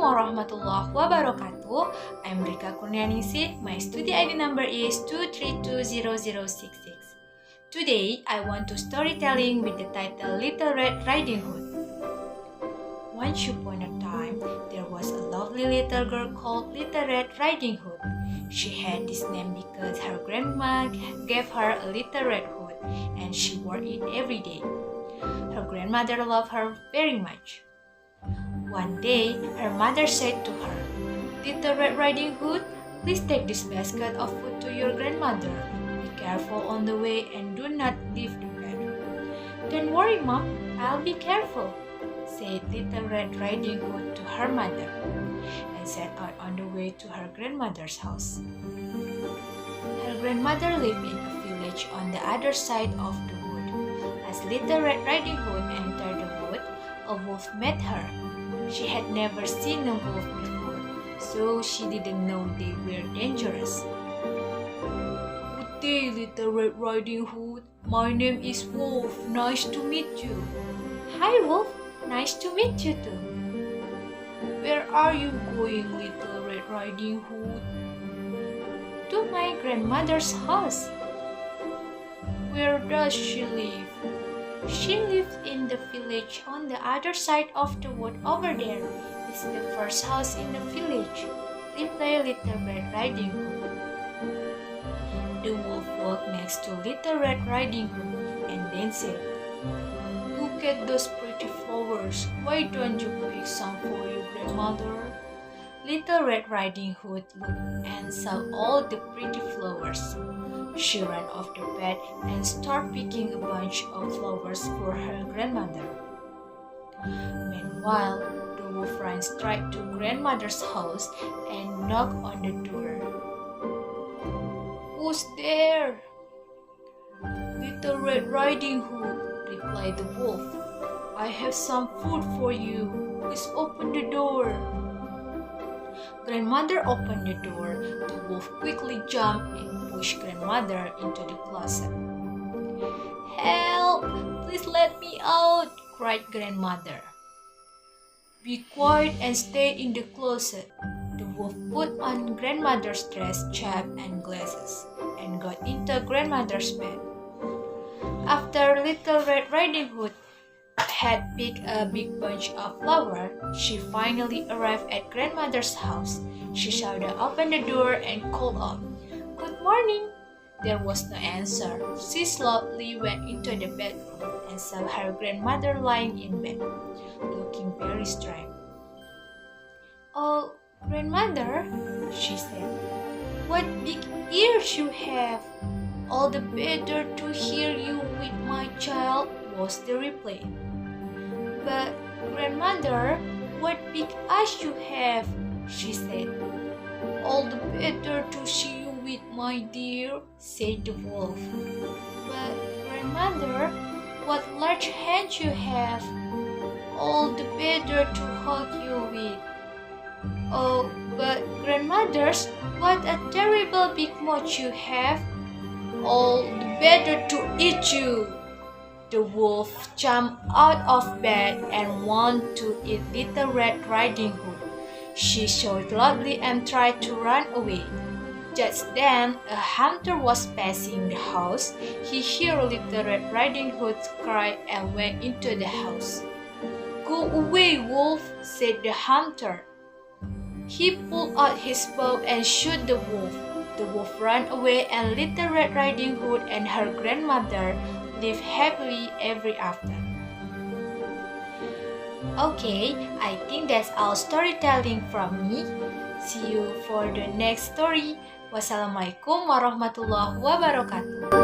warahmatullahi wabarakatuh. I'm Rika Kurnianingsih. My study ID number is 2320066. Today, I want to storytelling with the title Little Red Riding Hood. Once upon a time, there was a lovely little girl called Little Red Riding Hood. She had this name because her grandma gave her a little red hood, and she wore it every day. Her grandmother loved her very much. One day, her mother said to her, "Little Red Riding Hood, please take this basket of food to your grandmother. Be careful on the way and do not leave the bed." "Don't worry, Mom, I'll be careful," said Little Red Riding Hood to her mother, and set out on the way to her grandmother's house. Her grandmother lived in a village on the other side of the wood. As Little Red Riding Hood entered the wood, a wolf met her. She had never seen a wolf before, so she didn't know they were dangerous. "Good day, Little Red Riding Hood. My name is Wolf. Nice to meet you." "Hi, Wolf. Nice to meet you too." "Where are you going, Little Red Riding Hood?" "To my grandmother's house." "Where does she live?" "She lives in the village on the other side of the wood over there. It's the first house in the village," replied Little Red Riding Hood. The wolf walked next to Little Red Riding Hood and then said, "Look at those pretty flowers. Why don't you pick some for your grandmother?" Little Red Riding Hood looked and saw all the pretty flowers. She ran off the bed and started picking a bunch of flowers for her grandmother. Meanwhile, the wolf ran straight to grandmother's house and knocked on the door. "Who's there?" "Little Red Riding Hood," replied the wolf. "I have some food for you. Please open the door." Grandmother opened the door. The wolf quickly jumped and pushed grandmother into the closet. "Help! Please let me out!" cried grandmother. "Be quiet and stay in the closet." The wolf put on grandmother's dress, cap, and glasses, and got into grandmother's bed. After Little Red Riding Hood had picked a big bunch of flowers, she finally arrived at grandmother's house. She shouted open the door and called out, "Good morning." There was no answer. She slowly went into the bedroom and saw her grandmother lying in bed, looking very strange. "Oh, grandmother," she said, "what big ears you have! All the better to hear you with my child," was the reply. "But grandmother, what big eyes you have," she said. "All the better to see you with my dear," said the wolf. "But grandmother, what large hands you have. All the better to hug you with." "Oh, but grandmothers, what a terrible big mouth you have. All the better to eat you." The wolf jumped out of bed and wanted to eat Little Red Riding Hood. She shouted loudly and tried to run away. Just then, a hunter was passing the house. He heard Little Red Riding Hood's cry and went into the house. "Go away, wolf," said the hunter. He pulled out his bow and shot the wolf. The wolf ran away, and Little Red Riding Hood and her grandmother lived happily ever after. Okay, I think that's all storytelling from me. See you for the next story. Wassalamualaikum warahmatullahi wabarakatuh.